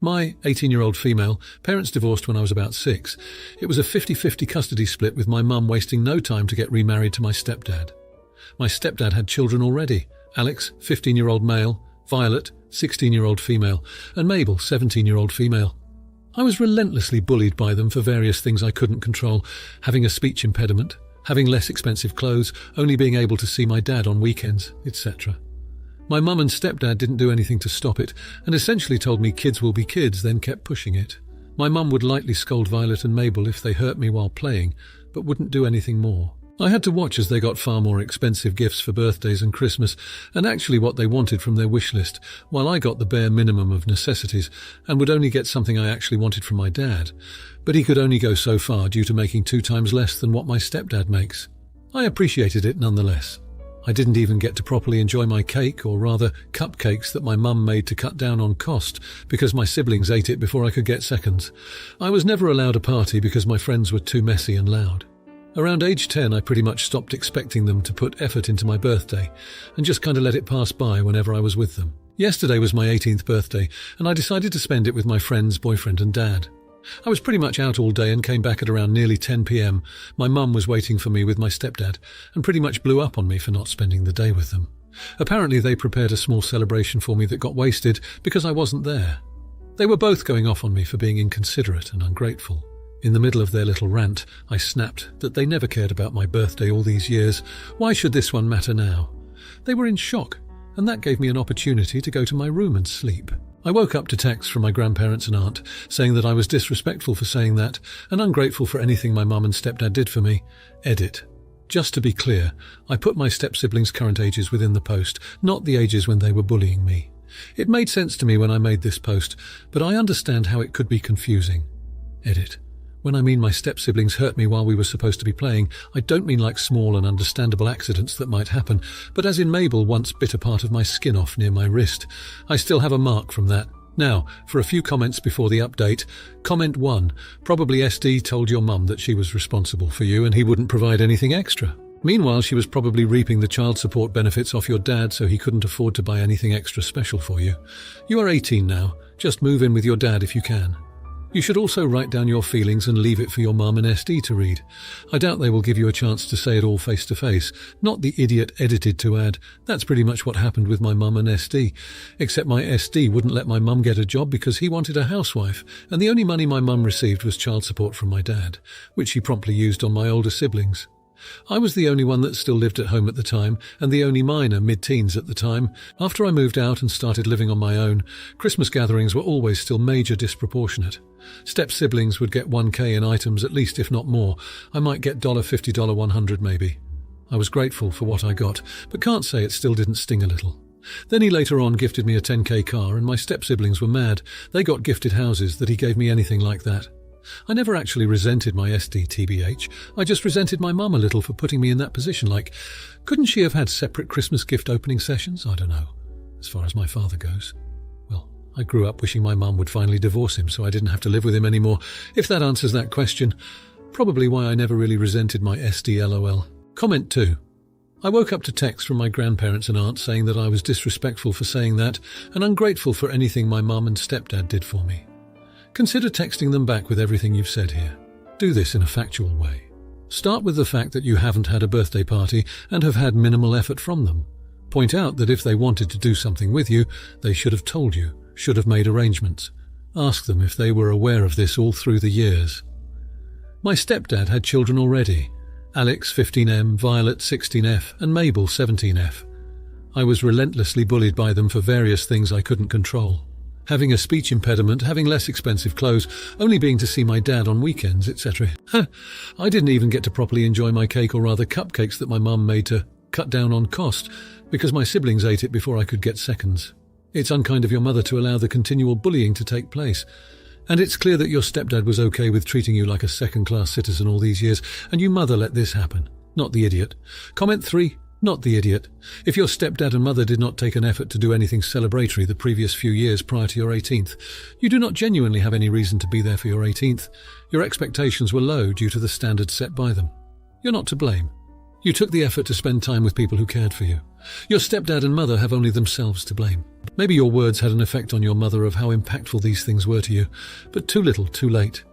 My 18-year-old female, parents divorced when I was about 6. It was a 50-50 custody split with my mum wasting no time to get remarried to my stepdad. My stepdad had children already. Alex, 15-year-old male, Violet, 16-year-old female, and Mabel, 17-year-old female. I was relentlessly bullied by them for various things I couldn't control, having a speech impediment, having less expensive clothes, only being able to see my dad on weekends, etc. My mum and stepdad didn't do anything to stop it, and essentially told me kids will be kids, then kept pushing it. My mum would lightly scold Violet and Mabel if they hurt me while playing, but wouldn't do anything more. I had to watch as they got far more expensive gifts for birthdays and Christmas, and actually what they wanted from their wish list, while I got the bare minimum of necessities, and would only get something I actually wanted from my dad. But he could only go so far due to making 2 times less than what my stepdad makes. I appreciated it nonetheless. I didn't even get to properly enjoy my cake, or rather cupcakes that my mum made to cut down on cost, because my siblings ate it before I could get seconds. I was never allowed a party because my friends were too messy and loud. Around age 10, I pretty much stopped expecting them to put effort into my birthday, and just kind of let it pass by whenever I was with them. Yesterday was my 18th birthday, and I decided to spend it with my friend's boyfriend and dad. I was pretty much out all day and came back at around nearly 10 p.m. My mum was waiting for me with my stepdad and pretty much blew up on me for not spending the day with them. Apparently they prepared a small celebration for me that got wasted because I wasn't there. They were both going off on me for being inconsiderate and ungrateful. In the middle of their little rant, I snapped that they never cared about my birthday all these years. Why should this one matter now? They were in shock, and that gave me an opportunity to go to my room and sleep. I woke up to texts from my grandparents and aunt saying that I was disrespectful for saying that and ungrateful for anything my mum and stepdad did for me. Edit. Just to be clear, I put my step-siblings' current ages within the post, not the ages when they were bullying me. It made sense to me when I made this post, but I understand how it could be confusing. Edit. When I mean my step-siblings hurt me while we were supposed to be playing, I don't mean like small and understandable accidents that might happen, but as in Mabel once bit a part of my skin off near my wrist. I still have a mark from that. Now, for a few comments before the update. Comment 1. Probably SD told your mum that she was responsible for you and he wouldn't provide anything extra. Meanwhile, she was probably reaping the child support benefits off your dad, so he couldn't afford to buy anything extra special for you. You are 18 now. Just move in with your dad if you can. You should also write down your feelings and leave it for your mum and SD to read. I doubt they will give you a chance to say it all face to face, not the idiot edited to add. That's pretty much what happened with my mum and SD, except my SD wouldn't let my mum get a job because he wanted a housewife, and the only money my mum received was child support from my dad, which he promptly used on my older siblings. I was the only one that still lived at home at the time, and the only minor mid-teens at the time. After I moved out and started living on my own, Christmas gatherings were always still major disproportionate. Step-siblings would get $1,000 in items at least, if not more. I might get $50, $100 maybe. I was grateful for what I got, but can't say it still didn't sting a little. Then he later on gifted me a $10,000 car, and my step-siblings were mad. They got gifted houses that he gave me anything like that. I never actually resented my SD TBH. I just resented my mum a little for putting me in that position. Like, couldn't she have had separate Christmas gift opening sessions? I don't know. As far as my father goes. Well, I grew up wishing my mum would finally divorce him so I didn't have to live with him anymore. If that answers that question, probably why I never really resented my SD LOL. Comment 2. I woke up to texts from my grandparents and aunt saying that I was disrespectful for saying that and ungrateful for anything my mum and stepdad did for me. Consider texting them back with everything you've said here. Do this in a factual way. Start with the fact that you haven't had a birthday party and have had minimal effort from them. Point out that if they wanted to do something with you, they should have told you, should have made arrangements. Ask them if they were aware of this all through the years. My stepdad had children already. Alex, 15M, Violet, 16F, and Mabel, 17F. I was relentlessly bullied by them for various things I couldn't control. Having a speech impediment, having less expensive clothes, only being to see my dad on weekends, etc. I didn't even get to properly enjoy my cake, or rather cupcakes that my mum made to cut down on cost, because my siblings ate it before I could get seconds. It's unkind of your mother to allow the continual bullying to take place. And it's clear that your stepdad was okay with treating you like a second-class citizen all these years, and you mother let this happen. Not the idiot. Comment 3. Not the idiot. If your stepdad and mother did not take an effort to do anything celebratory the previous few years prior to your 18th, you do not genuinely have any reason to be there for your 18th. Your expectations were low due to the standards set by them. You're not to blame. You took the effort to spend time with people who cared for you. Your stepdad and mother have only themselves to blame. Maybe your words had an effect on your mother of how impactful these things were to you, but too little, too late.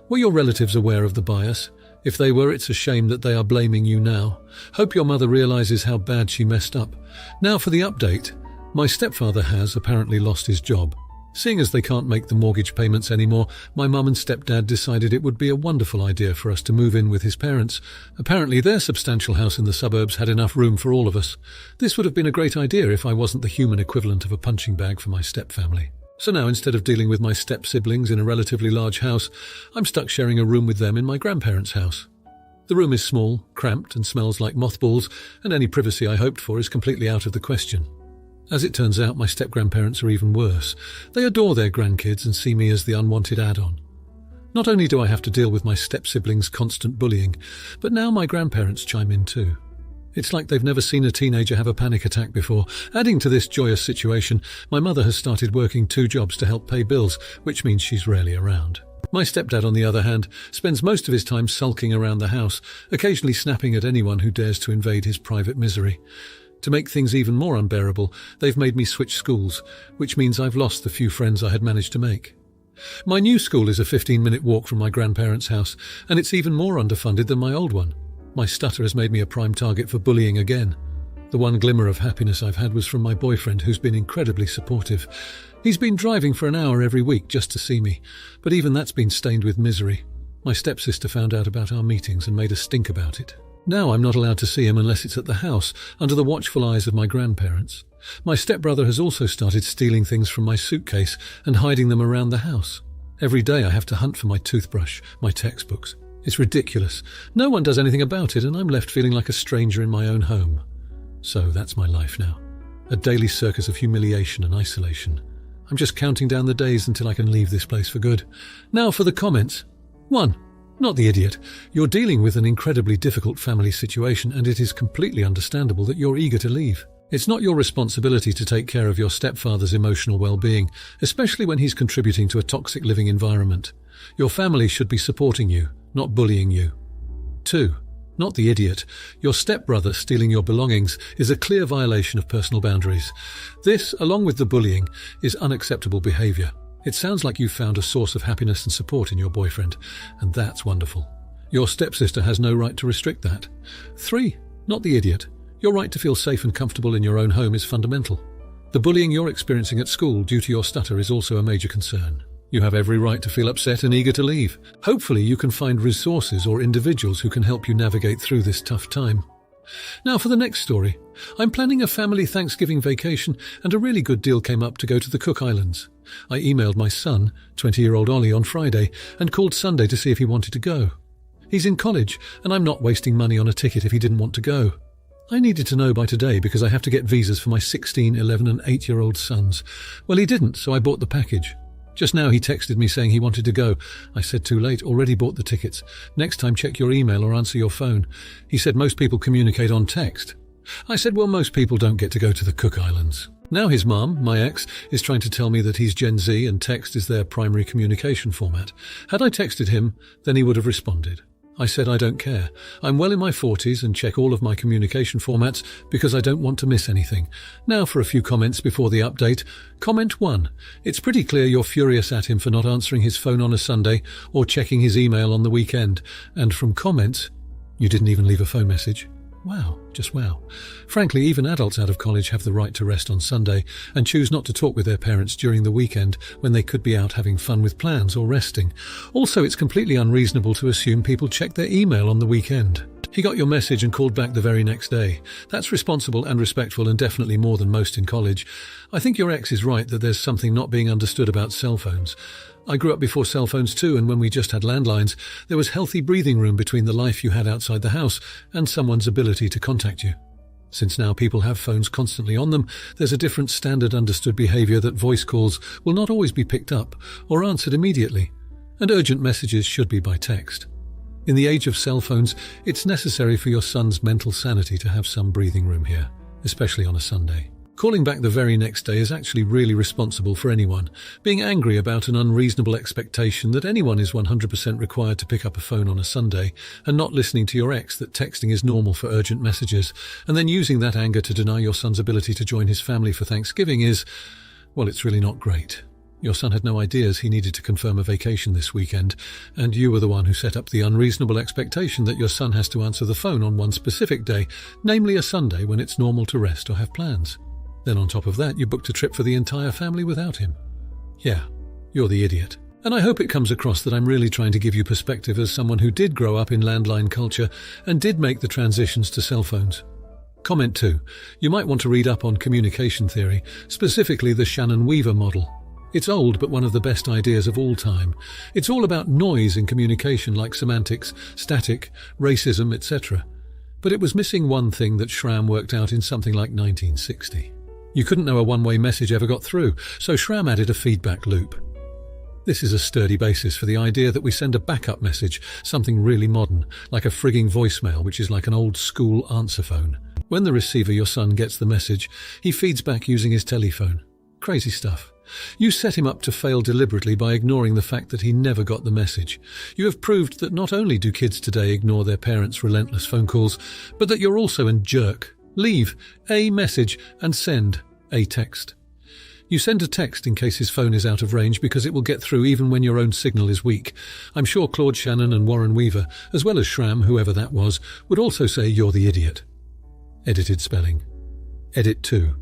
Were your relatives aware of the bias? If they were, it's a shame that they are blaming you now. Hope your mother realizes how bad she messed up. Now for the update. My stepfather has apparently lost his job. Seeing as they can't make the mortgage payments anymore, my mum and stepdad decided it would be a wonderful idea for us to move in with his parents. Apparently their substantial house in the suburbs had enough room for all of us. This would have been a great idea if I wasn't the human equivalent of a punching bag for my stepfamily. So now, instead of dealing with my step-siblings in a relatively large house, I'm stuck sharing a room with them in my grandparents' house. The room is small, cramped, and smells like mothballs, and any privacy I hoped for is completely out of the question. As it turns out, my step-grandparents are even worse. They adore their grandkids and see me as the unwanted add-on. Not only do I have to deal with my step-siblings' constant bullying, but now my grandparents chime in too. It's like they've never seen a teenager have a panic attack before. Adding to this joyous situation, my mother has started working 2 jobs to help pay bills, which means she's rarely around. My stepdad, on the other hand, spends most of his time sulking around the house, occasionally snapping at anyone who dares to invade his private misery. To make things even more unbearable, they've made me switch schools, which means I've lost the few friends I had managed to make. My new school is a 15-minute walk from my grandparents' house, and it's even more underfunded than my old one. My stutter has made me a prime target for bullying again. The one glimmer of happiness I've had was from my boyfriend, who's been incredibly supportive. He's been driving for an hour every week just to see me, but even that's been stained with misery. My stepsister found out about our meetings and made a stink about it. Now I'm not allowed to see him unless it's at the house, under the watchful eyes of my grandparents. My stepbrother has also started stealing things from my suitcase and hiding them around the house. Every day I have to hunt for my toothbrush, my textbooks. It's ridiculous. No one does anything about it, and I'm left feeling like a stranger in my own home. So that's my life now. A daily circus of humiliation and isolation. I'm just counting down the days until I can leave this place for good. Now for the comments. 1. Not the idiot. You're dealing with an incredibly difficult family situation, and it is completely understandable that you're eager to leave. It's not your responsibility to take care of your stepfather's emotional well-being, especially when he's contributing to a toxic living environment. Your family should be supporting you, not bullying you. 2. Not the idiot. Your stepbrother stealing your belongings is a clear violation of personal boundaries. This, along with the bullying, is unacceptable behavior. It sounds like you've found a source of happiness and support in your boyfriend, and that's wonderful. Your stepsister has no right to restrict that. 3. Not the idiot. Your right to feel safe and comfortable in your own home is fundamental. The bullying you're experiencing at school due to your stutter is also a major concern. You have every right to feel upset and eager to leave. Hopefully you can find resources or individuals who can help you navigate through this tough time. Now for the next story. I'm planning a family Thanksgiving vacation, and a really good deal came up to go to the Cook Islands. I emailed my son, 20-year-old Ollie, on Friday and called Sunday to see if he wanted to go. He's in college, and I'm not wasting money on a ticket if he didn't want to go. I needed to know by today because I have to get visas for my 16, 11 and 8-year-old sons. Well, he didn't, so I bought the package. Just now he texted me saying he wanted to go. I said too late, already bought the tickets. Next time check your email or answer your phone. He said most people communicate on text. I said, well, most people don't get to go to the Cook Islands. Now his mum, my ex, is trying to tell me that he's Gen Z and text is their primary communication format. Had I texted him, then he would have responded. I said I don't care. I'm well in my 40s and check all of my communication formats because I don't want to miss anything. Now for a few comments before the update. Comment 1. It's pretty clear you're furious at him for not answering his phone on a Sunday or checking his email on the weekend. And from comments, you didn't even leave a phone message. Wow, just wow. Frankly, even adults out of college have the right to rest on Sunday and choose not to talk with their parents during the weekend when they could be out having fun with plans or resting. Also, it's completely unreasonable to assume people check their email on the weekend. He got your message and called back the very next day. That's responsible and respectful, and definitely more than most in college. I think your ex is right that there's something not being understood about cell phones. I grew up before cell phones too, and when we just had landlines, there was healthy breathing room between the life you had outside the house and someone's ability to contact you. Since now people have phones constantly on them, there's a different standard understood behavior that voice calls will not always be picked up or answered immediately, and urgent messages should be by text. In the age of cell phones, it's necessary for your son's mental sanity to have some breathing room here, especially on a Sunday. Calling back the very next day is actually really responsible for anyone. Being angry about an unreasonable expectation that anyone is 100% required to pick up a phone on a Sunday, and not listening to your ex that texting is normal for urgent messages, and then using that anger to deny your son's ability to join his family for Thanksgiving is, well, it's really not great. Your son had no ideas he needed to confirm a vacation this weekend, and you were the one who set up the unreasonable expectation that your son has to answer the phone on one specific day, namely a Sunday when it's normal to rest or have plans. Then on top of that, you booked a trip for the entire family without him. Yeah, you're the idiot. And I hope it comes across that I'm really trying to give you perspective as someone who did grow up in landline culture and did make the transitions to cell phones. Comment 2. You might want to read up on communication theory, specifically the Shannon-Weaver model. It's old, but one of the best ideas of all time. It's all about noise in communication like semantics, static, racism, etc. But it was missing one thing that Schramm worked out in something like 1960. You couldn't know a one-way message ever got through, so Schramm added a feedback loop. This is a sturdy basis for the idea that we send a backup message, something really modern, like a frigging voicemail, which is like an old-school answer phone. When the receiver, your son, gets the message, he feeds back using his telephone. Crazy stuff. You set him up to fail deliberately by ignoring the fact that he never got the message. You have proved that not only do kids today ignore their parents' relentless phone calls, but that you're also a jerk. Leave a message and send a text. You send a text in case his phone is out of range because it will get through even when your own signal is weak. I'm sure Claude Shannon and Warren Weaver, as well as Schramm, whoever that was, would also say you're the idiot. Edited spelling. Edit 2.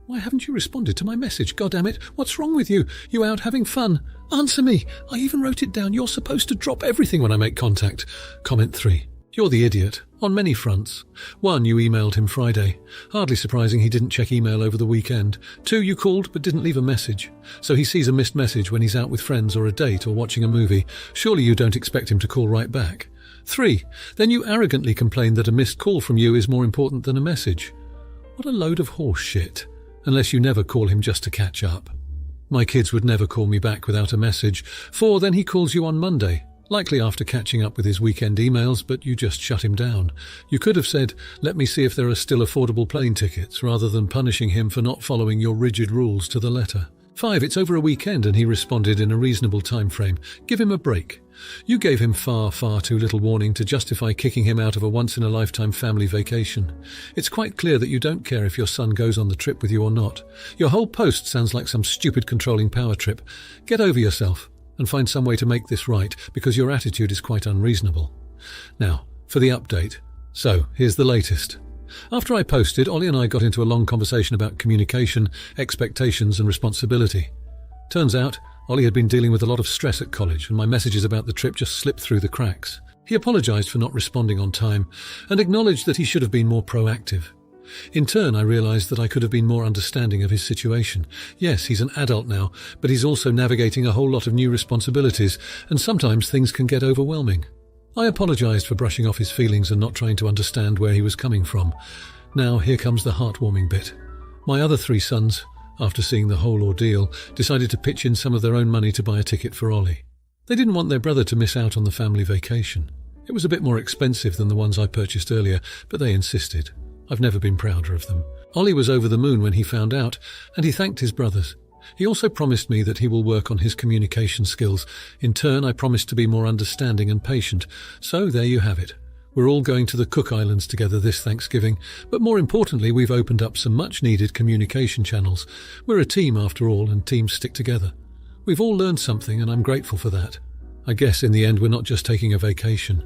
Why haven't you responded to my message? God damn it, what's wrong with you? You out having fun? Answer me. I even wrote it down. You're supposed to drop everything when I make contact. Comment 3. You're the idiot. On many fronts. 1. You emailed him Friday. Hardly surprising he didn't check email over the weekend. 2. You called but didn't leave a message. So he sees a missed message when he's out with friends or a date or watching a movie. Surely you don't expect him to call right back. 3. Then you arrogantly complain that a missed call from you is more important than a message. What a load of horse shit. Unless you never call him just to catch up. My kids would never call me back without a message. 4. Then he calls you on Monday, likely after catching up with his weekend emails, but you just shut him down. You could have said, let me see if there are still affordable plane tickets, rather than punishing him for not following your rigid rules to the letter. 5. It's over a weekend and he responded in a reasonable time frame. Give him a break. You gave him far too little warning to justify kicking him out of a once-in-a-lifetime family vacation. It's quite clear that you don't care if your son goes on the trip with you or not. Your whole post sounds like some stupid controlling power trip. Get over yourself and find some way to make this right, because your attitude is quite unreasonable. Now, for the update. So, here's the latest. After I posted, Ollie and I got into a long conversation about communication, expectations and responsibility. Turns out, Ollie had been dealing with a lot of stress at college, and my messages about the trip just slipped through the cracks. He apologised for not responding on time, and acknowledged that he should have been more proactive. In turn, I realised that I could have been more understanding of his situation. Yes, he's an adult now, but he's also navigating a whole lot of new responsibilities, and sometimes things can get overwhelming. I apologised for brushing off his feelings and not trying to understand where he was coming from. Now, here comes the heartwarming bit. My other 3 sons, after seeing the whole ordeal, decided to pitch in some of their own money to buy a ticket for Ollie. They didn't want their brother to miss out on the family vacation. It was a bit more expensive than the ones I purchased earlier, but they insisted. I've never been prouder of them. Ollie was over the moon when he found out, and he thanked his brothers. He also promised me that he will work on his communication skills. In turn, I promised to be more understanding and patient. So there you have it. We're all going to the Cook Islands together this Thanksgiving, but more importantly, we've opened up some much-needed communication channels. We're a team after all, and teams stick together. We've all learned something, and I'm grateful for that. I guess in the end, we're not just taking a vacation.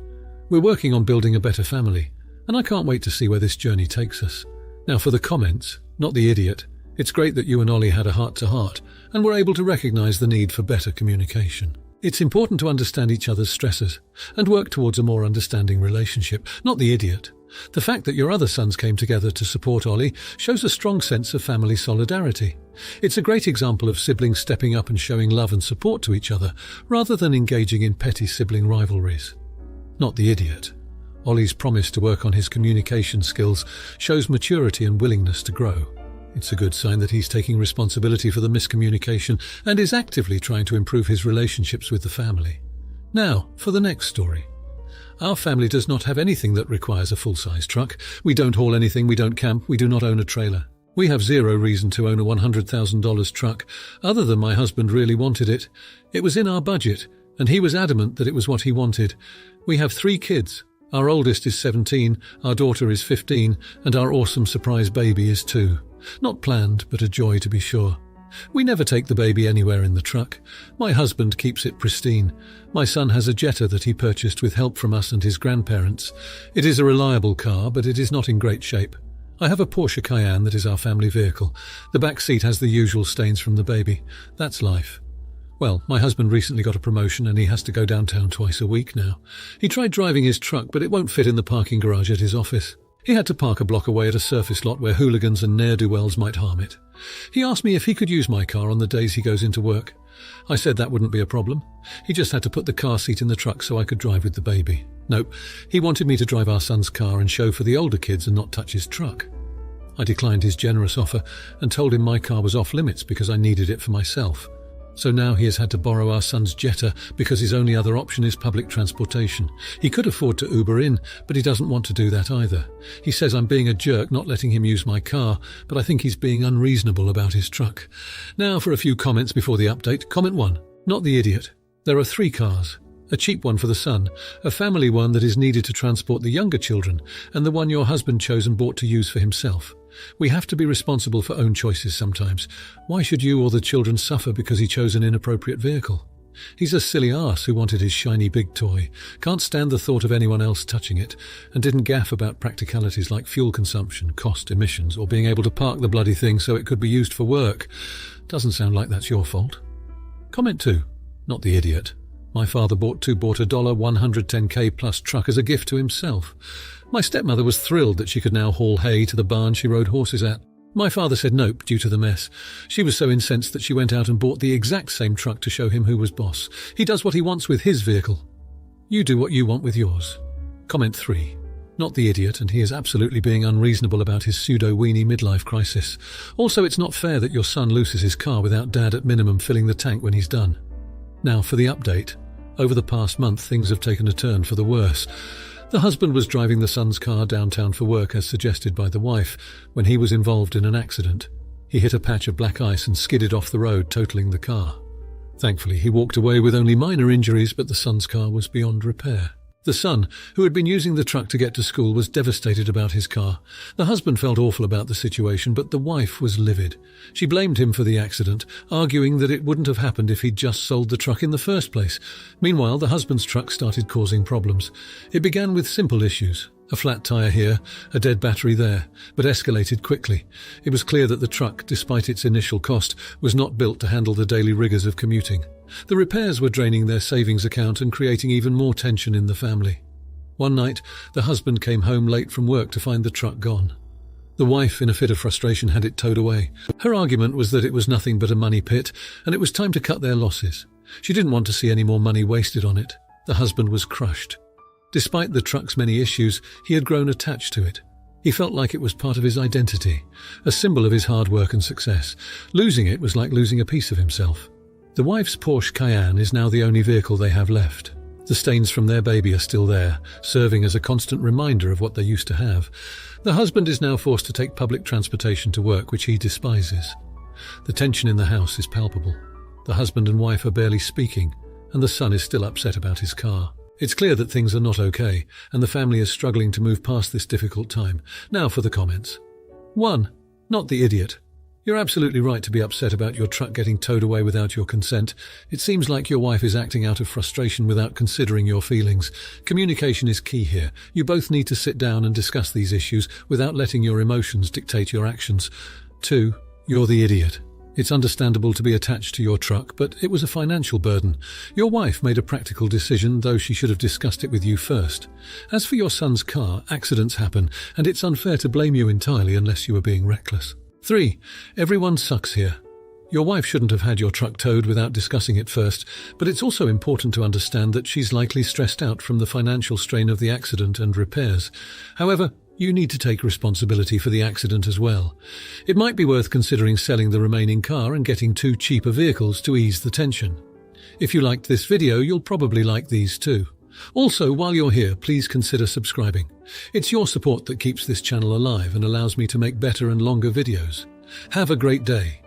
We're working on building a better family, and I can't wait to see where this journey takes us. Now for the comments, not the idiot. It's great that you and Ollie had a heart-to-heart, and were able to recognise the need for better communication. It's important to understand each other's stresses and work towards a more understanding relationship, not the idiot. The fact that your other sons came together to support Ollie shows a strong sense of family solidarity. It's a great example of siblings stepping up and showing love and support to each other, rather than engaging in petty sibling rivalries. Not the idiot. Ollie's promise to work on his communication skills shows maturity and willingness to grow. It's a good sign that he's taking responsibility for the miscommunication and is actively trying to improve his relationships with the family. Now, for the next story. Our family does not have anything that requires a full-size truck. We don't haul anything, we don't camp, we do not own a trailer. We have zero reason to own a $100,000 truck, other than my husband really wanted it. It was in our budget, and he was adamant that it was what he wanted. We have 3 kids. Our oldest is 17, our daughter is 15, and our awesome surprise baby is 2. Not planned, but a joy to be sure. We never take the baby anywhere in the truck. My husband keeps it pristine. My son has a Jetta that he purchased with help from us and his grandparents. It is a reliable car, but it is not in great shape. I have a Porsche Cayenne that is our family vehicle. The back seat has the usual stains from the baby. That's life. Well, my husband recently got a promotion and he has to go downtown twice a week now. He tried driving his truck, but it won't fit in the parking garage at his office. He had to park a block away at a surface lot where hooligans and ne'er-do-wells might harm it. He asked me if he could use my car on the days he goes into work. I said that wouldn't be a problem. He just had to put the car seat in the truck so I could drive with the baby. Nope, he wanted me to drive our son's car and show for the older kids and not touch his truck. I declined his generous offer and told him my car was off limits because I needed it for myself. So now he has had to borrow our son's Jetta because his only other option is public transportation. He could afford to Uber in, but he doesn't want to do that either. He says I'm being a jerk not letting him use my car, but I think he's being unreasonable about his truck. Now for a few comments before the update. Comment 1. Not the idiot. There are 3 cars. A cheap one for the son, a family one that is needed to transport the younger children, and the one your husband chose and bought to use for himself. We have to be responsible for own choices sometimes. Why should you or the children suffer because he chose an inappropriate vehicle? He's a silly arse who wanted his shiny big toy, can't stand the thought of anyone else touching it, and didn't gaff about practicalities like fuel consumption, cost, emissions, or being able to park the bloody thing so it could be used for work. Doesn't sound like that's your fault. Comment 2. Not the idiot. My father bought a $110K plus truck as a gift to himself. My stepmother was thrilled that she could now haul hay to the barn she rode horses at. My father said nope due to the mess. She was so incensed that she went out and bought the exact same truck to show him who was boss. He does what he wants with his vehicle. You do what you want with yours. Comment 3. Not the idiot, and he is absolutely being unreasonable about his pseudo-weenie midlife crisis. Also, it's not fair that your son looses his car without dad at minimum filling the tank when he's done. Now for the update. Over the past month, things have taken a turn for the worse. The husband was driving the son's car downtown for work as suggested by the wife when he was involved in an accident. He hit a patch of black ice and skidded off the road, totaling the car. Thankfully, he walked away with only minor injuries, but the son's car was beyond repair. The son, who had been using the truck to get to school, was devastated about his car. The husband felt awful about the situation, but the wife was livid. She blamed him for the accident, arguing that it wouldn't have happened if he'd just sold the truck in the first place. Meanwhile, the husband's truck started causing problems. It began with simple issues. A flat tyre here, a dead battery there, but escalated quickly. It was clear that the truck, despite its initial cost, was not built to handle the daily rigours of commuting. The repairs were draining their savings account and creating even more tension in the family. One night, the husband came home late from work to find the truck gone. The wife, in a fit of frustration, had it towed away. Her argument was that it was nothing but a money pit, and it was time to cut their losses. She didn't want to see any more money wasted on it. The husband was crushed. Despite the truck's many issues, he had grown attached to it. He felt like it was part of his identity, a symbol of his hard work and success. Losing it was like losing a piece of himself. The wife's Porsche Cayenne is now the only vehicle they have left. The stains from their baby are still there, serving as a constant reminder of what they used to have. The husband is now forced to take public transportation to work, which he despises. The tension in the house is palpable. The husband and wife are barely speaking, and the son is still upset about his car. It's clear that things are not okay, and the family is struggling to move past this difficult time. Now for the comments. 1. Not the idiot. You're absolutely right to be upset about your truck getting towed away without your consent. It seems like your wife is acting out of frustration without considering your feelings. Communication is key here. You both need to sit down and discuss these issues without letting your emotions dictate your actions. 2. You're the idiot. It's understandable to be attached to your truck, but it was a financial burden. Your wife made a practical decision, though she should have discussed it with you first. As for your son's car, accidents happen, and it's unfair to blame you entirely unless you were being reckless. 3. Everyone sucks here. Your wife shouldn't have had your truck towed without discussing it first, but it's also important to understand that she's likely stressed out from the financial strain of the accident and repairs. However, you need to take responsibility for the accident as well. It might be worth considering selling the remaining car and getting 2 cheaper vehicles to ease the tension. If you liked this video, you'll probably like these too. Also, while you're here, please consider subscribing. It's your support that keeps this channel alive and allows me to make better and longer videos. Have a great day.